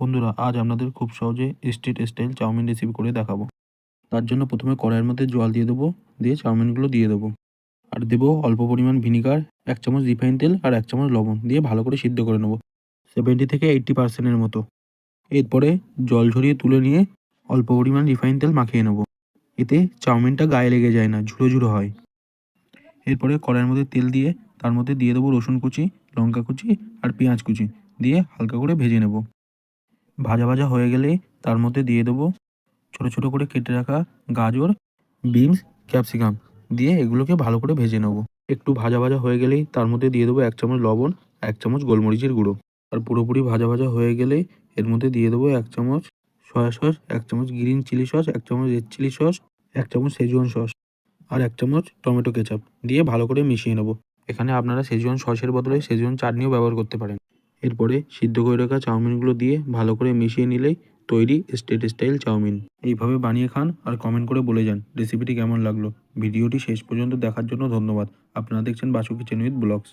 বন্ধুরা, আজ আপনাদের খুব সহজে স্ট্রিট স্টাইল চাউমিন রেসিপি করে দেখাবো। তার জন্য প্রথমে কড়াইয়ের মধ্যে জল দিয়ে দেবো, দিয়ে চাউমিনগুলো দিয়ে দেবো। আর দেবো অল্প পরিমাণ ভিনিগার, 1 চামচ রিফাইন তেল আর 1 চামচ লবণ দিয়ে ভালো করে সিদ্ধ করে নেবো 70 থেকে 80% মতো। এরপরে জল ঝরিয়ে তুলে নিয়ে অল্প পরিমাণ রিফাইন তেল মাখিয়ে নেবো। এতে চাউমিনটা গায়ে লেগে যায় না, ঝুরো ঝুরো হয়। এরপরে কড়াইয়ের মধ্যে তেল দিয়ে তার মধ্যে দিয়ে দেবো রসুন কুচি, লঙ্কা কুচি আর পেঁয়াজ কুচি দিয়ে হালকা করে ভেজে নেব। ভাজা ভাজা হয়ে গেলে তার মধ্যে দিয়ে দেবো ছোট ছোট করে কেটে রাখা গাজর, বিনস, ক্যাপসিকাম দিয়ে এগুলোকে ভালো করে ভেজে নেব। একটু ভাজা ভাজা হয়ে গেলেই তার মধ্যে দিয়ে দেবো 1 চামচ লবণ, 1 চামচ গোলমরিচের গুঁড়ো। আর পুরোপুরি ভাজা ভাজা হয়ে গেলেই এর মধ্যে দিয়ে দেবো 1 চামচ সয়া সস, 1 চামচ গ্রিন চিলি সস, 1 চামচ রেড চিলি সস, 1 চামচ সেজওয়ান সস আর 1 চামচ টমেটো কেচাপ দিয়ে ভালো করে মিশিয়ে নেব। এখানে আপনারা সেজওয়ান সসের বদলে সেজওয়ান চাটনিও ব্যবহার করতে পারেন। এরপরে সিদ্ধ করে রাখা চাউমিনগুলো দিয়ে ভালো করে মিশিয়ে নিলেই তৈরি স্ট্রিট স্টাইল চাউমিন। এইভাবে বানিয়ে খান আর কমেন্ট করে বলে যান রেসিপিটি কেমন লাগলো। ভিডিওটি শেষ পর্যন্ত দেখার জন্য ধন্যবাদ। আপনারা দেখছেন বাসু কিচেন উইথ ব্লগস।